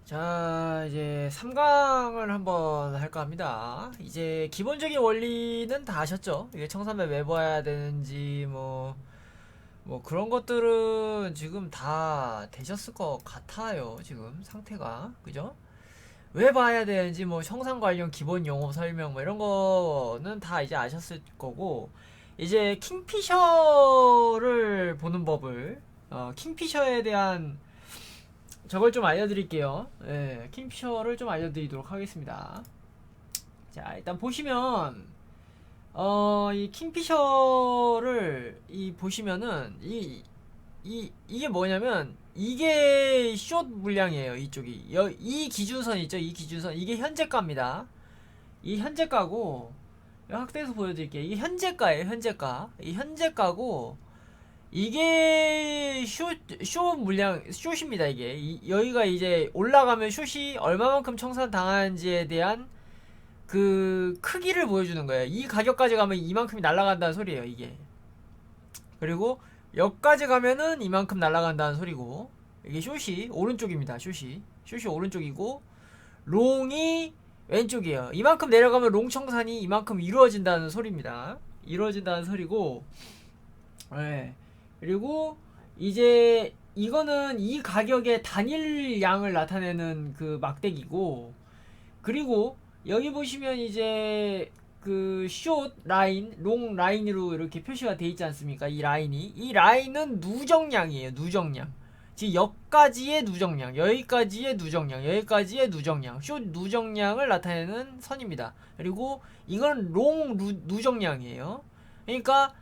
자, 이제 3강을 한번 할까 합니다. 이제 기본적인 원리는 다 아셨죠? 이게 청산배 왜 봐야 되는지, 뭐 그런 것들은 지금 다 되셨을 것 같아요. 지금 상태가. 그죠? 왜 봐야 되는지, 뭐 청산 관련 기본 용어 설명, 뭐 이런 거는 다 이제 아셨을 거고, 이제 킹피셔를 보는 법을, 킹피셔에 대한 저걸 좀 알려드릴게요. 예, 킹피셔를 좀 알려드리도록 하겠습니다. 자, 일단 보시면, 이 킹피셔를, 보시면은, 이게 뭐냐면, 이게 숏 물량이에요, 이쪽이. 이 기준선 있죠, 이 기준선. 이게 현재가입니다. 이 현재가고, 확대해서 보여드릴게요. 이게 현재가예요, 현재가. 이 현재가고, 이게 숏 물량, 숏입니다, 이게. 여기가 이제 올라가면 숏이 얼마만큼 청산당하는지에 대한 그 크기를 보여주는 거예요. 이 가격까지 가면 이만큼이 날아간다는 소리예요, 이게. 그리고 여기까지 가면은 이만큼 날아간다는 소리고, 이게 숏이 오른쪽입니다, 숏이 오른쪽이고, 롱이 왼쪽이에요. 이만큼 내려가면 롱 청산이 이만큼 이루어진다는 소리입니다. 이루어진다는 소리고, 네. 그리고 이제 이거는 이 가격의 단일량을 나타내는 그 막대기고, 그리고 여기 보시면 이제 그 숏 라인, 롱 라인으로 이렇게 표시가 돼 있지 않습니까? 이 라인은 누정량이에요. 누정량. 즉 여기까지의 누정량, 여기까지의 누정량, 여기까지의 누정량, 숏 누정량을 나타내는 선입니다. 그리고 이건 롱 누정량이에요. 그러니까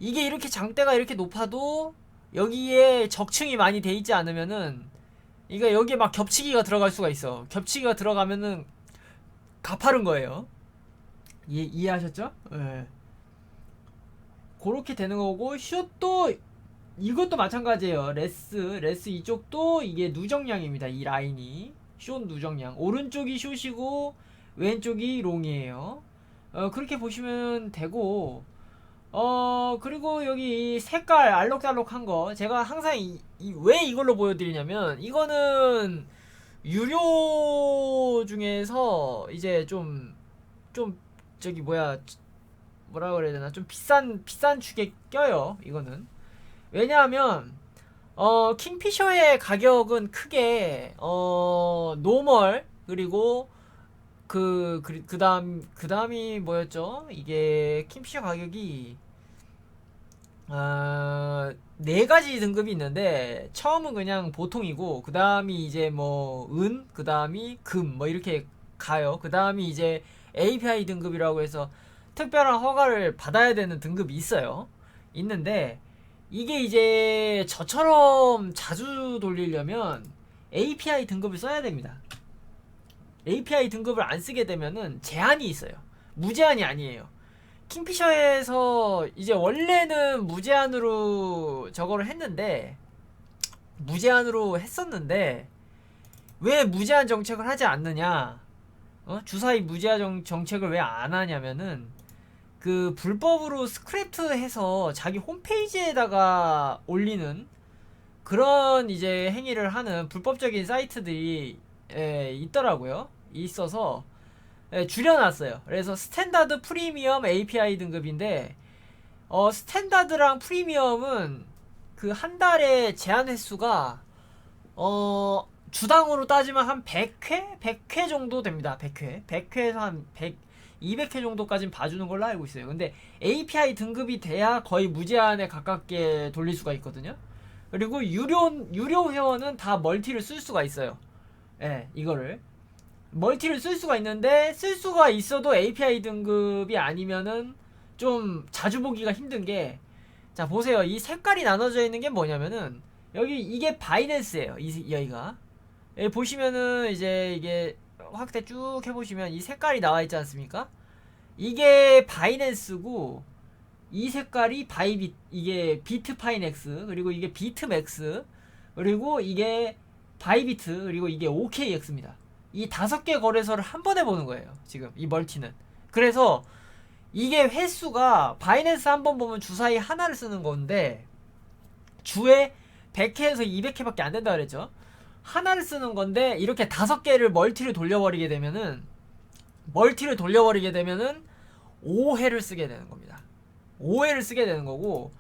이게 이렇게 장대가 이렇게 높아도 여기에 적층이 많이 돼 있지 않으면은, 그러니까 여기에 막 겹치기가 들어갈 수가 있어. 겹치기가 들어가면은 가파른 거예요. 이해하셨죠? 예. 그렇게 되는 거고, 슛도 이것도 마찬가지예요. 레스 이쪽도 이게 누정량입니다. 이 라인이 숏 누정량. 오른쪽이 숏이고 왼쪽이 롱이에요. 그렇게 보시면 되고, 그리고 여기 이 색깔 알록달록한 거, 제가 항상 왜 이걸로 보여드리냐면, 이거는 유료 중에서 이제 좀, 저기 뭐라 그래야 되나, 좀 비싼 축에 껴요, 이거는. 왜냐하면, 킹피셔의 가격은 크게, 노멀, 그리고 그 다음이 뭐였죠? 이게, 킹피셔 가격이, 네 가지 등급이 있는데, 처음은 그냥 보통이고, 그 다음이 이제 뭐, 그 다음이 금, 뭐 이렇게 가요. 그 다음이 이제 API 등급이라고 해서 특별한 허가를 받아야 되는 등급이 있어요. 있는데, 이게 이제 저처럼 자주 돌리려면 API 등급을 써야 됩니다. API 등급을 안 쓰게 되면은 제한이 있어요. 무제한이 아니에요. 킹피셔에서 이제 원래는 무제한으로 저거를 했는데, 무제한으로 했었는데, 왜 무제한 정책을 하지 않느냐? 주사위 무제한 정책을 왜 안 하냐면은, 그 불법으로 스크립트 해서 자기 홈페이지에다가 올리는 그런 이제 행위를 하는 불법적인 사이트들이 있더라고요. 있어서 줄여놨어요. 그래서 스탠다드, 프리미엄, API 등급인데, 스탠다드랑 프리미엄은 그 한 달에 제한 횟수가 주당으로 따지면 한 100회? 100회 정도 됩니다. 100회. 100회에서 한 100, 200회 정도까지는 봐주는 걸로 알고 있어요. 근데 API 등급이 돼야 거의 무제한에 가깝게 돌릴 수가 있거든요. 그리고 유료 회원은 다 멀티를 쓸 수가 있어요. 예, 이거를. 멀티를 쓸 수가 있는데, 쓸 수가 있어도 API 등급이 아니면은 좀 자주 보기가 힘든 게, 자, 보세요. 이 색깔이 나눠져 있는 게 뭐냐면은, 이게 바이낸스예요. 여기가. 여기 보시면은, 이제 이게 확대 쭉 해보시면 이 색깔이 나와 있지 않습니까? 이게 바이낸스고, 이 색깔이 이게 비트파이넥스, 그리고 이게 비트맥스, 그리고 이게 바이비트, 그리고 이게 OKX입니다. 이 5개 거래소를 한 번에 보는 거예요, 지금 이 멀티는. 그래서 이게 횟수가, 바이낸스 한 번 보면 주사위 하나를 쓰는 건데 주에 100회에서 200회밖에 안 된다 그랬죠. 하나를 쓰는 건데 이렇게 5개를 멀티를 돌려버리게 되면은 5회를 쓰게 되는 겁니다. 5회를 쓰게 되는 거고,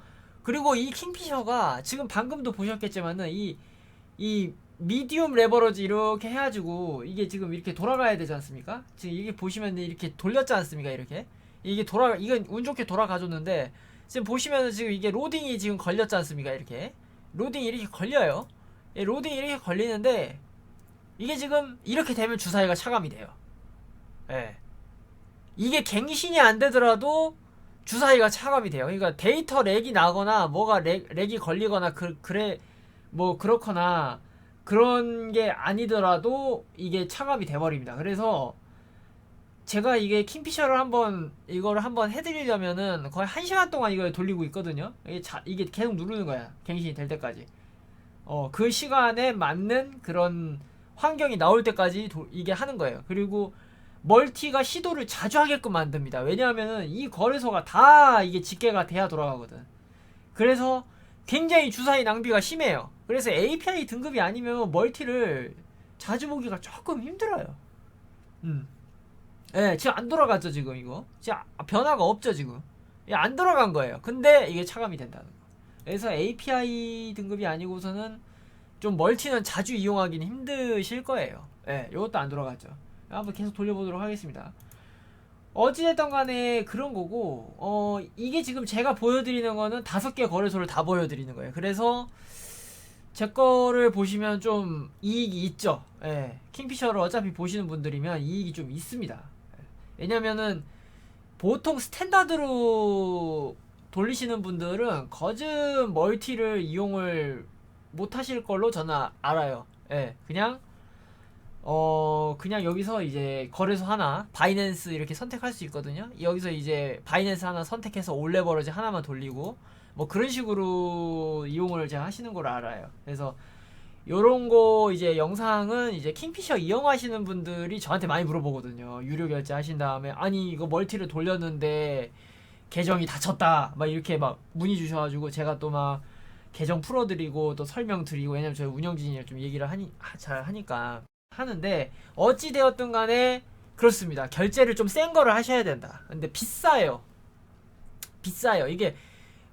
그리고 이 킹피셔가 지금 방금도 보셨겠지만은 이 미디움 레버러지 이렇게 해가지고 이게 지금 이렇게 돌아가야 되지 않습니까? 지금 이게 보시면 이렇게 돌렸지 않습니까? 이렇게 이건 운 좋게 돌아가줬는데 지금 보시면은 지금 이게 로딩이 지금 걸렸지 않습니까? 이렇게 로딩이 이렇게 걸려요. 로딩이 이렇게 걸리는데 이게 지금 이렇게 되면 주사위가 차감이 돼요. 예. 이게 갱신이 안 되더라도 주사위가 차감이 돼요. 그러니까 데이터 렉이 나거나 뭐가 렉이 걸리거나 그래 뭐 그렇거나 그런 게 아니더라도 이게 차감이 돼버립니다. 그래서 제가 이게 킹피셔를 이거를 한번 해드리려면은 거의 1시간 동안 이걸 돌리고 있거든요. 이게 계속 누르는 거야. 갱신이 될 때까지. 그 시간에 맞는 그런 환경이 나올 때까지 이게 하는 거예요. 그리고 멀티가 시도를 자주 하게끔 만듭니다. 왜냐하면은 이 거래소가 다 이게 집계가 돼야 돌아가거든. 그래서 굉장히 주사위 낭비가 심해요. 그래서 API 등급이 아니면 멀티를 자주 보기가 조금 힘들어요. 예, 지금 안 돌아갔죠, 지금 이거. 지금 변화가 없죠, 지금. 안 돌아간 거예요. 근데 이게 차감이 된다는 거. 그래서 API 등급이 아니고서는 좀 멀티는 자주 이용하기는 힘드실 거예요. 예, 이것도 안 돌아갔죠. 한번 계속 돌려보도록 하겠습니다. 어찌됐든 간에 그런 거고, 이게 지금 제가 보여드리는 거는 5개 거래소를 다 보여드리는 거예요. 그래서 제 거를 보시면 좀 이익이 있죠. 예, 킹피셔를 어차피 보시는 분들이면 이익이 좀 있습니다. 왜냐면은 보통 스탠다드로 돌리시는 분들은 거즈 멀티를 이용을 못 하실 걸로 저는 알아요. 예, 그냥 여기서 이제 거래소 하나, 바이낸스 이렇게 선택할 수 있거든요. 여기서 이제 바이낸스 하나 선택해서 올레버러지 하나만 돌리고, 뭐 그런 식으로 이용을 제가 하시는 걸 알아요. 그래서 요런 거 이제 영상은 이제 킹피셔 이용하시는 분들이 저한테 많이 물어보거든요. 유료 결제 하신 다음에, 아니, 이거 멀티를 돌렸는데 계정이 닫혔다. 막 이렇게 막 문의 주셔가지고 제가 또 막 계정 풀어드리고 또 설명드리고, 왜냐면 저희 운영진이랑 좀 얘기를 잘 하니까 하는데, 어찌되었든 간에 그렇습니다. 결제를 좀 센 거를 하셔야 된다. 근데 비싸요. 이게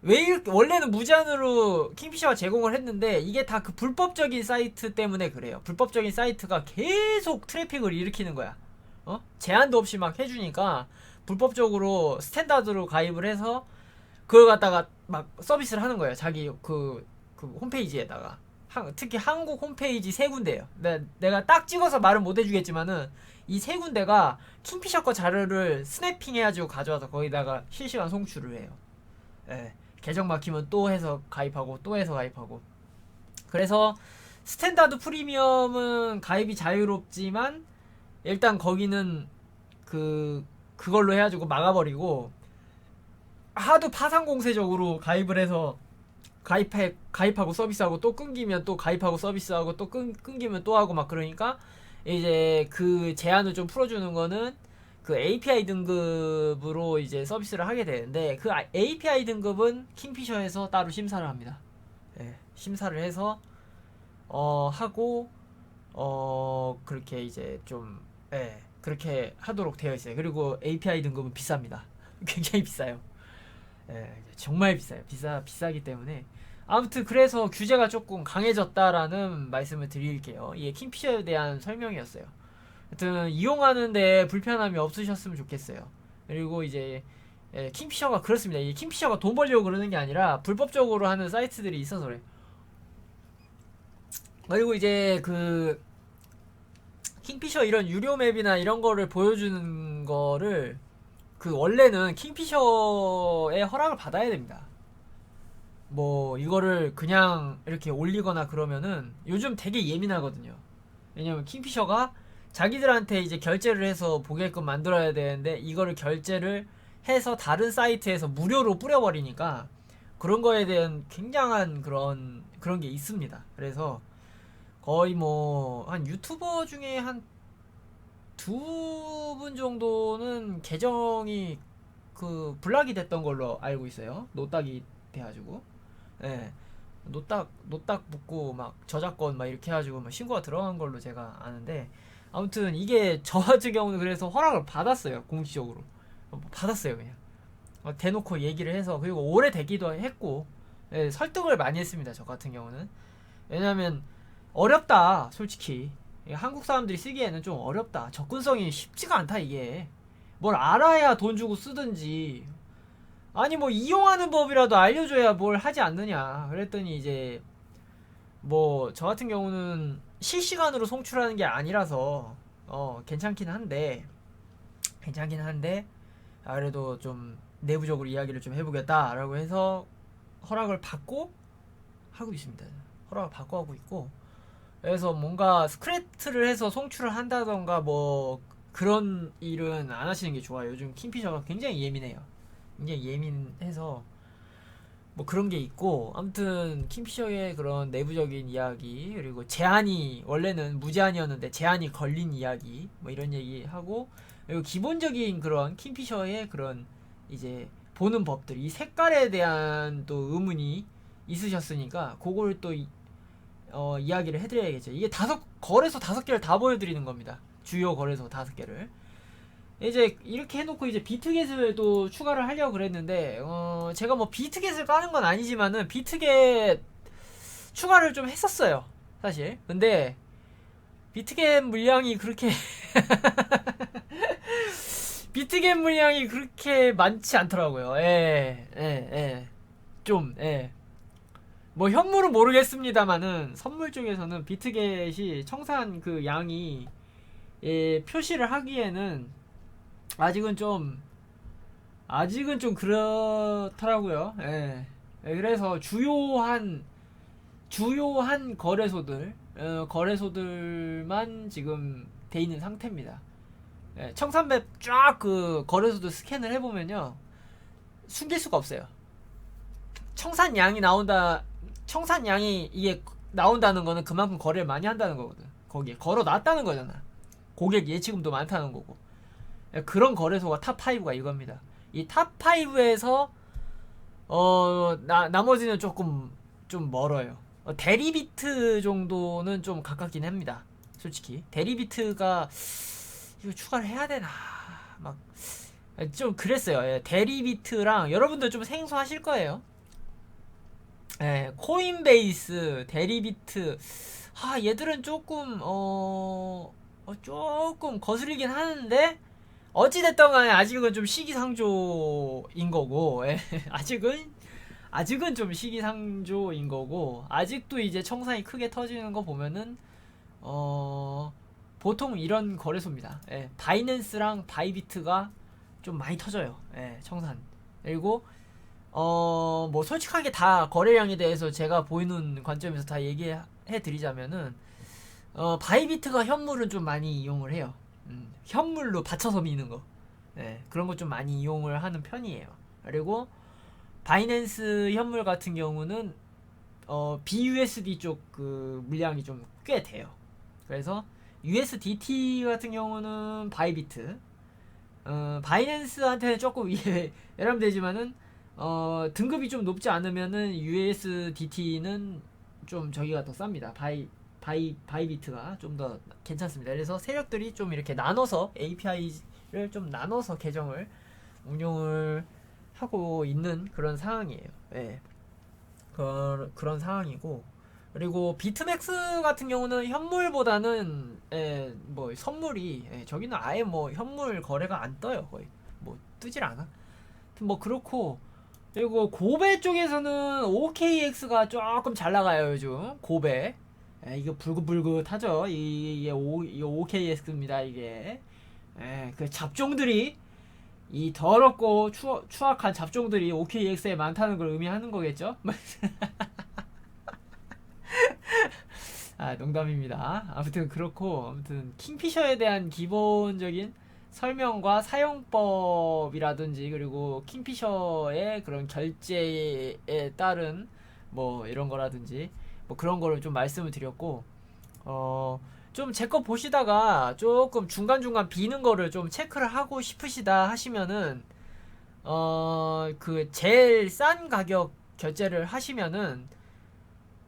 왜 이렇게, 원래는 무제한으로 킹피셔가 제공을 했는데 이게 다 그 불법적인 사이트 때문에 그래요. 불법적인 사이트가 계속 트래픽을 일으키는 거야. 제한도 없이 막 해주니까 불법적으로 스탠다드로 가입을 해서 그걸 갖다가 막 서비스를 하는 거예요. 자기 그 홈페이지에다가. 특히 한국 홈페이지 3군데예요. 내가 딱 찍어서 말은 못 해주겠지만은 이 3군데가 킹피셔 거 자료를 스냅핑 해가지고 가져와서 거기다가 실시간 송출을 해요. 예, 계정 막히면 또 해서 가입하고 또 해서 가입하고. 그래서 스탠다드 프리미엄은 가입이 자유롭지만 일단 거기는 그걸로 해가지고 막아버리고, 하도 파상공세적으로 가입을 해서 가입하고 서비스하고 또 끊기면 또 가입하고 서비스하고 또 끊기면 또 하고 막 그러니까, 이제 그 제한을 좀 풀어주는 거는 그 API 등급으로 이제 서비스를 하게 되는데, 그 API 등급은 킹피셔에서 따로 심사를 합니다. 예, 심사를 해서 하고 그렇게 이제 좀, 예, 그렇게 하도록 되어 있어요. 그리고 API 등급은 비쌉니다. 굉장히 비싸요. 예, 정말 비싸요. 비싸기 때문에. 아무튼 그래서 규제가 조금 강해졌다라는 말씀을 드릴게요. 이게 킹피셔에 대한 설명이었어요. 하여튼 이용하는데 불편함이 없으셨으면 좋겠어요. 그리고 이제 킹피셔가 그렇습니다. 이 킹피셔가 돈 벌려고 그러는 게 아니라 불법적으로 하는 사이트들이 있어서 그래. 그리고 이제 그 킹피셔 이런 유료 맵이나 이런 거를 보여주는 거를 원래는 킹피셔의 허락을 받아야 됩니다. 뭐 이거를 그냥 이렇게 올리거나 그러면은 요즘 되게 예민하거든요. 왜냐면 킹피셔가 자기들한테 이제 결제를 해서 보게끔 만들어야 되는데 이거를 결제를 해서 다른 사이트에서 무료로 뿌려버리니까 그런 거에 대한 굉장한 그런 게 있습니다. 그래서 거의 뭐 한 유튜버 중에 한 2분 정도는 계정이 블락이 됐던 걸로 알고 있어요. 노딱이 돼가지고. 예. 노딱 붙고 막 저작권 막 이렇게 해가지고 막 신고가 들어간 걸로 제가 아는데, 아무튼 이게 저 같은 경우는 그래서 허락을 받았어요. 공식적으로 받았어요. 그냥 대놓고 얘기를 해서. 그리고 오래되기도 했고, 예, 설득을 많이 했습니다. 저 같은 경우는. 왜냐면 어렵다 솔직히. 한국 사람들이 쓰기에는 좀 어렵다. 접근성이 쉽지가 않다 이게. 뭘 알아야 돈 주고 쓰든지, 아니 뭐 이용하는 법이라도 알려줘야 뭘 하지 않느냐. 그랬더니 이제 뭐 저 같은 경우는 실시간으로 송출하는 게 아니라서 괜찮긴 한데 그래도 좀 내부적으로 이야기를 좀 해보겠다라고 해서 허락을 받고 하고 있습니다. 허락을 받고 하고 있고, 그래서 뭔가 스크래프트를 해서 송출을 한다던가 뭐 그런 일은 안 하시는 게 좋아요. 요즘 킹피셔가 굉장히 예민해요. 굉장히 예민해서 뭐 그런 게 있고, 아무튼 킹피셔의 그런 내부적인 이야기, 그리고 제한이 원래는 무제한이었는데 제한이 걸린 이야기, 뭐 이런 얘기 하고, 그리고 기본적인 그런 킹피셔의 그런 이제 보는 법들, 이 색깔에 대한 또 의문이 있으셨으니까 그걸 또 이야기를 해드려야겠죠. 이게 거래소 5개를 다 보여드리는 겁니다. 주요 거래소 5개를. 이제 이렇게 해놓고 이제 비트겟을 또 추가를 하려고 그랬는데, 제가 뭐 비트겟을 까는 건 아니지만은 비트겟 추가를 좀 했었어요 사실. 근데 비트겟 물량이 그렇게 비트겟 물량이 그렇게 많지 않더라고요. 좀, 뭐 현물은 모르겠습니다만은 선물 중에서는 비트겟이 청산 그 양이, 표시를 하기에는 아직은 좀 그렇더라고요. 그래서 주요한 거래소들만 지금 돼 있는 상태입니다. 청산맵 쫙 그 거래소들 스캔을 해보면요, 숨길 수가 없어요. 청산량이 이게 나온다는 거는 그만큼 거래를 많이 한다는 거거든. 거기에 걸어놨다는 거잖아. 고객 예치금도 많다는 거고. 그런 거래소가 탑5가 이겁니다. 이 탑5에서 나머지는 조금 좀 멀어요. 대리비트 정도는 좀 가깝긴 합니다. 솔직히 대리비트가 이거 추가를 해야 되나 막 좀 그랬어요. 대리비트랑 여러분들 좀 생소하실 거예요. 코인베이스, 대리비트, 얘들은 조금 거슬리긴 하는데, 어찌됐든 간에 아직은 좀 시기상조인 거고, 아직은 좀 시기상조인 거고, 아직도 이제 청산이 크게 터지는 거 보면은, 보통 이런 거래소입니다. 바이낸스랑 바이비트가 좀 많이 터져요. 청산. 그리고, 뭐 솔직하게 다 거래량에 대해서 제가 보이는 관점에서 다 얘기해 드리자면은, 바이비트가 현물은 좀 많이 이용을 해요. 현물로 받쳐서 미는 거. 그런 거 좀 많이 이용을 하는 편이에요. 그리고 바이낸스 현물 같은 경우는 BUSD 쪽 그 물량이 좀 꽤 돼요. 그래서 USDT 같은 경우는 바이비트, 바이낸스한테는 조금 예라면 되지만은 등급이 좀 높지 않으면은 USDT는 좀 저기가 더 쌉니다. 바이비트가 좀 더 괜찮습니다. 그래서 세력들이 좀 이렇게 나눠서 API를 좀 나눠서 계정을 운용을 하고 있는 그런 상황이에요. 그런 상황이고, 그리고 비트맥스 같은 경우는 현물보다는 뭐 선물이, 저기는 아예 뭐 현물 거래가 안 떠요. 거의 뭐 뜨질 않아. 뭐 그렇고, 그리고 고베 쪽에서는 OKX가 조금 잘 나가요 요즘. 고베. 이거 불긋불긋하죠. 이게 OKX입니다 이게. 그 잡종들이, 이 더럽고 추악한 잡종들이 OKX에 많다는 걸 의미하는 거겠죠? 농담입니다. 아무튼 그렇고, 아무튼 킹피셔에 대한 기본적인 설명과 사용법이라든지, 그리고 킹피셔의 그런 결제에 따른 뭐 이런 거라든지, 뭐 그런 거를 좀 말씀을 드렸고, 좀 제 거 보시다가 조금 중간중간 비는 거를 좀 체크를 하고 싶으시다 하시면은, 그 제일 싼 가격 결제를 하시면은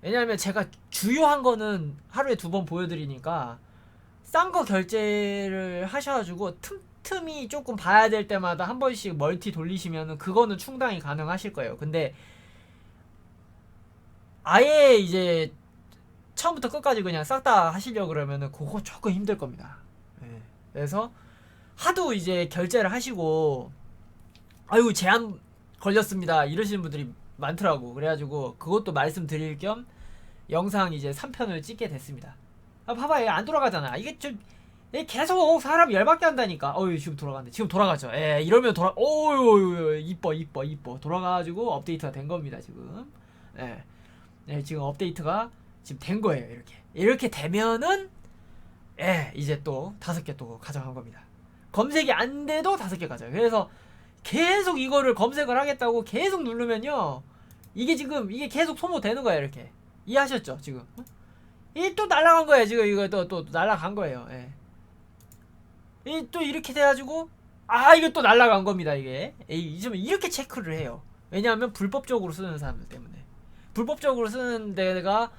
왜냐면 제가 주요한 거는 하루에 2번 보여드리니까 싼 거 결제를 하셔가지고 틈틈이 조금 봐야 될 때마다 한 번씩 멀티 돌리시면은 그거는 충당이 가능하실 거예요. 근데 아예 이제 처음부터 끝까지 그냥 싹 다 하시려고 그러면은 그거 조금 힘들 겁니다. 예. 그래서 하도 이제 결제를 하시고 아유 제한 걸렸습니다 이러시는 분들이 많더라고. 그래가지고 그것도 말씀드릴 겸 영상 이제 3편을 찍게 됐습니다. 아, 봐봐, 얘 안 돌아가잖아. 이게 좀 얘 계속 사람 열받게 한다니까. 어유 지금 돌아간대. 지금 돌아가죠. 예, 이러면 어유 이뻐 돌아가가지고 업데이트가 된 겁니다 지금. 예, 예, 지금 업데이트가 지금 된 거예요. 이렇게 되면은 예, 이제 또 5개 또 가져간 겁니다. 검색이 안 돼도 5개 가져요. 그래서 계속 이거를 검색을 하겠다고 계속 누르면요, 이게 지금 이게 계속 소모되는 거예요. 이렇게 이해하셨죠 지금? 이 또 날라간 거예요 지금. 이거 또 날라간 거예요. 예. 이 또 이렇게 돼가지고 아 이거 또 날라간 겁니다. 이게 이렇게 체크를 해요. 왜냐하면 불법적으로 쓰는 사람들 때문에. 불법적으로 쓰는 데가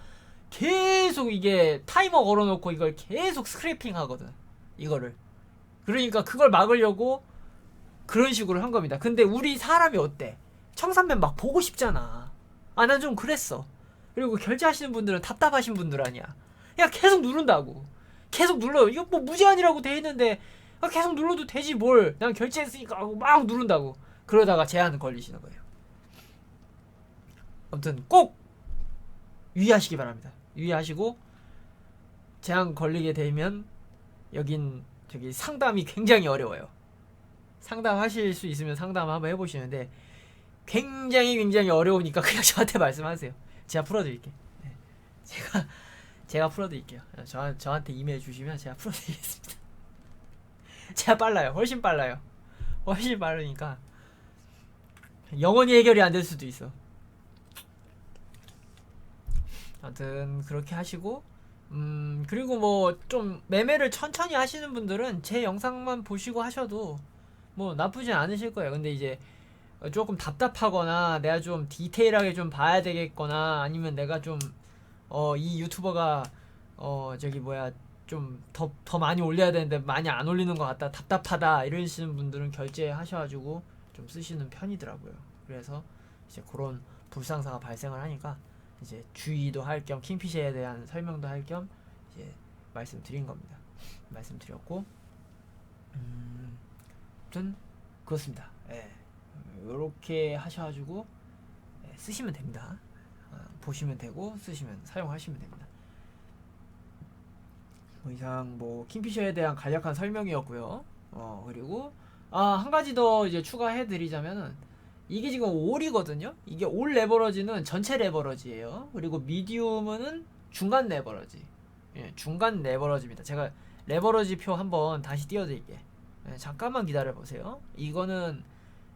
계속 이게 타이머 걸어놓고 이걸 계속 스크래핑 하거든 이거를. 그러니까 그걸 막으려고 그런 식으로 한 겁니다. 근데 우리 사람이 어때? 청산면 막 보고 싶잖아. 아 난 좀 그랬어. 그리고 결제하시는 분들은 답답하신 분들 아니야. 야 계속 누른다고. 계속 눌러. 이거 뭐 무제한이라고 돼 있는데 계속 눌러도 되지 뭘. 난 결제했으니까 하고 막 누른다고. 그러다가 제한 걸리시는 거예요. 아무튼 꼭 유의하시기 바랍니다. 유의하시고 제한 걸리게 되면 여긴 저기 상담이 굉장히 어려워요. 상담하실 수 있으면 상담 한번 해보시는데 굉장히 어려우니까 그냥 저한테 말씀하세요. 제가 풀어드릴게. 네. 제가 풀어드릴게요. 저한테 이메일 주시면 제가 풀어드리겠습니다. 제가 빨라요. 훨씬 빨라요. 훨씬 빠르니까 영원히 해결이 안 될 수도 있어. 아무튼 그렇게 하시고 그리고 뭐 좀 매매를 천천히 하시는 분들은 제 영상만 보시고 하셔도 뭐 나쁘진 않으실 거예요. 근데 이제 조금 답답하거나 내가 좀 디테일하게 좀 봐야 되겠거나 아니면 내가 좀 이 유튜버가 저기 뭐야 좀 더 많이 올려야 되는데 많이 안 올리는 것 같다, 답답하다 이러시는 분들은 결제하셔가지고 좀 쓰시는 편이더라고요. 그래서 이제 그런 불상사가 발생을 하니까 이제 주의도 할 겸 킹피셔에 대한 설명도 할 겸 이제 말씀드린 겁니다. 말씀드렸고 아무튼 그렇습니다. 예. 요렇게 하셔가지고 쓰시면 됩니다. 보시면 되고 쓰시면 사용하시면 됩니다. 뭐 이상 뭐 킹피셔에 대한 간략한 설명이었고요. 그리고 한 가지 더 이제 추가해 드리자면은 이게 지금 올이거든요. 이게 올 레버러지는 전체 레버러지예요. 그리고 미디움은 중간 레버러지. 예, 중간 레버러지입니다. 제가 레버러지 표 한번 다시 띄워드릴게. 예, 잠깐만 기다려 보세요. 이거는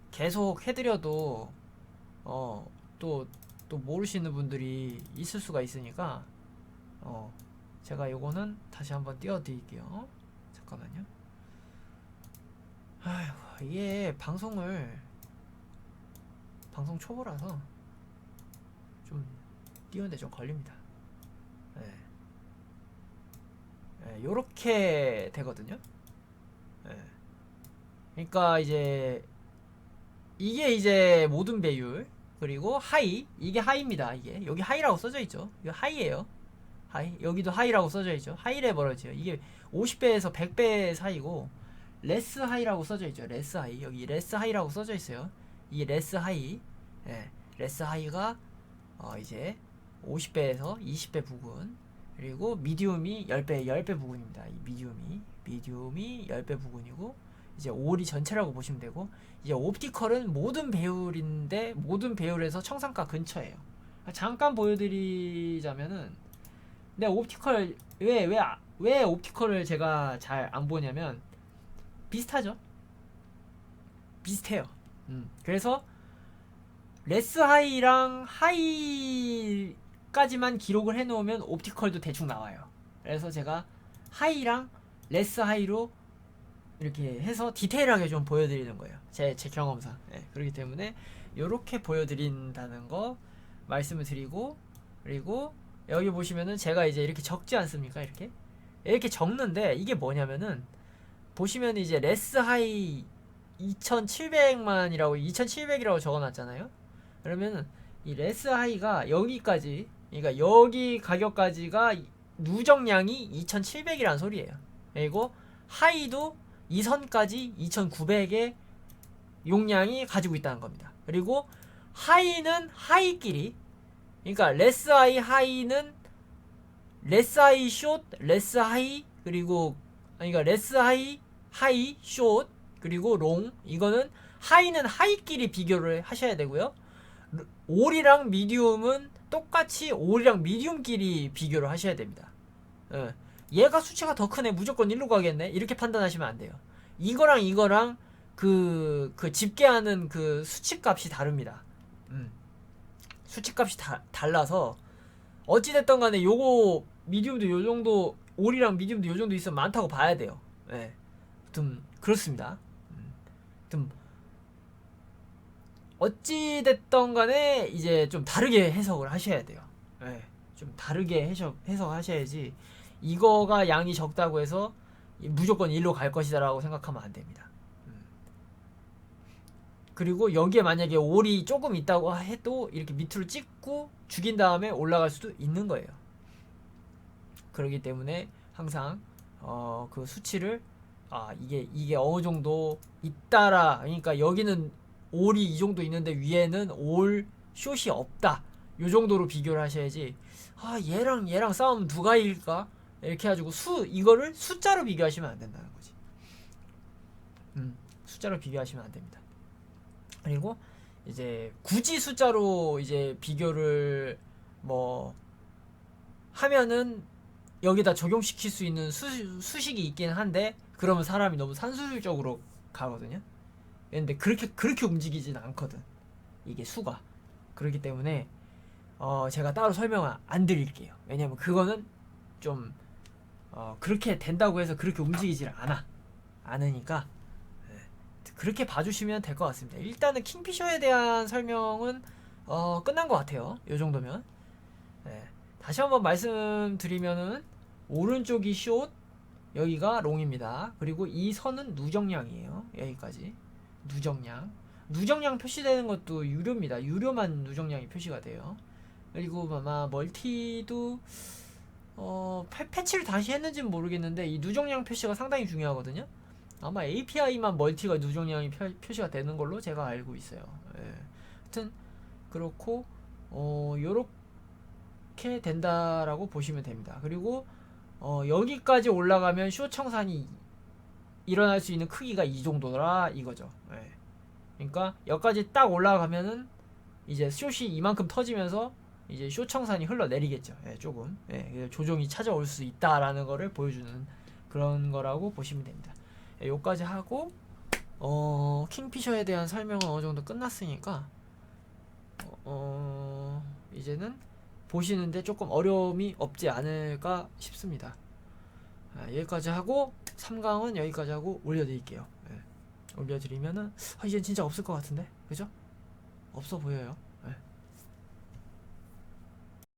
계속 해드려도 또 모르시는 분들이 있을 수가 있으니까 제가 요거는 다시 한번 띄워드릴게요. 잠깐만요. 아휴, 이게 방송 초보라서 좀 띄우는데 좀 걸립니다. 요렇게 되거든요. 그러니까 이제 이게 이제 모든 배율, 그리고 하이, 이게 하이입니다. 이게 여기 하이라고 써져 있죠. 이거 하이예요. 하이, 여기도 하이라고 써져 있죠. 하이 레버러지요. 이게 50배에서 100배 사이고 레스 하이라고 써져 있죠. 레스 하이, 여기 레스 하이라고 써져 있어요. 이 레스 하이, 레스 하이가 이제 50배에서 20배 부근, 그리고 미디움이 10배 부근입니다. 이 미디움이 10배 부근이고 이제 올이 전체라고 보시면 되고, 이제 옵티컬은 모든 배율인데 모든 배율에서 청산가 근처예요. 잠깐 보여드리자면은, 근데 옵티컬 왜 옵티컬을 제가 잘 안 보냐면 비슷하죠. 비슷해요. 그래서 레스 하이랑 하이까지만 기록을 해놓으면 옵티컬도 대충 나와요. 그래서 제가 하이랑 레스 하이로 이렇게 해서 디테일하게 좀 보여드리는 거예요. 제 경험상. 그렇기 때문에 이렇게 보여드린다는 거 말씀을 드리고, 그리고 여기 보시면은 제가 이제 이렇게 적지 않습니까? 이렇게 적는데 이게 뭐냐면은 보시면 이제 레스 하이 2700만이라고 2700이라고 적어놨잖아요. 그러면은 이 레스 하이가 여기까지, 그러니까 여기 가격까지가 누적량이 2700이란 소리예요. 그리고 하이도 이 선까지 2900의 용량이 가지고 있다는 겁니다. 그리고 하이는 하이끼리, 그러니까 레스 하이 하이는 레스 하이 숏, 레스 하이, 그리고 그러니까 레스 하이 하이 숏, 그리고 롱, 이거는 하이는 하이끼리 비교를 하셔야 되고요. 올이랑 미디움은 똑같이 올이랑 미디움끼리 비교를 하셔야 됩니다. 얘가 수치가 더 크네, 무조건 일로 가겠네, 이렇게 판단하시면 안 돼요. 이거랑 그 집계하는 그 수치값이 다릅니다. 수치값이 달라서 어찌됐든 간에 요거 미디움도 요정도, 올이랑 미디움도 요정도 있으면 많다고 봐야 돼요. 예. 좀 그렇습니다. 좀 어찌됐든 간에 이제 좀 다르게 해석을 하셔야 돼요. 예. 좀 다르게 해석하셔야지 이거가 양이 적다고 해서 무조건 일로 갈 것이다 라고 생각하면 안 됩니다. 그리고 여기에 만약에 올이 조금 있다고 해도 이렇게 밑으로 찍고 죽인 다음에 올라갈 수도 있는 거예요. 그렇기 때문에 항상 그 수치를 이게 어느 정도 있다라, 그러니까 여기는 올이 이 정도 있는데 위에는 올 숏이 없다, 요 정도로 비교를 하셔야지 얘랑 싸우면 누가 이길까 이렇게 해가지고 이거를 숫자로 비교하시면 안 된다는 거지. 숫자로 비교하시면 안 됩니다. 그리고 이제 굳이 숫자로 이제 비교를 뭐 하면은 여기다 적용시킬 수 있는 수식이 있긴 한데 그러면 사람이 너무 산술적으로 가거든요. 근데 그렇게 움직이진 않거든, 이게 수가. 그렇기 때문에 제가 따로 설명을 안 드릴게요. 왜냐면 그거는 좀 그렇게 된다고 해서 그렇게 움직이질 않으니까 그렇게 봐주시면 될 것 같습니다. 일단은 킹피셔에 대한 설명은 끝난 것 같아요. 요 정도면. 다시 한번 말씀드리면은 오른쪽이 숏, 여기가 롱입니다. 그리고 이 선은 누적량이에요. 여기까지 누적량 표시되는 것도 유료입니다. 유료만 누적량이 표시가 돼요. 그리고 아마 멀티도 패치를 다시 했는지는 모르겠는데 이 누적량 표시가 상당히 중요하거든요. 아마 API만 멀티가 누적량이 표시가 되는 걸로 제가 알고 있어요. 하여튼 그렇고 요렇게 된다라고 보시면 됩니다. 그리고 여기까지 올라가면 숏 청산이 일어날 수 있는 크기가 이 정도라 이거죠. 그러니까 여기까지 딱 올라가면은 이제 숏이 이만큼 터지면서 이제 숏 청산이 흘러내리겠죠. 조금 조정이 찾아올 수 있다라는 거를 보여주는 그런 거라고 보시면 됩니다. 요까지 하고 킹피셔에 대한 설명은 어느 정도 끝났으니까 이제는 보시는데 조금 어려움이 없지 않을까 싶습니다. 여기까지 하고 3강은 여기까지 하고 올려드릴게요. 올려드리면은 이젠 진짜 없을 것 같은데, 그죠? 없어 보여요.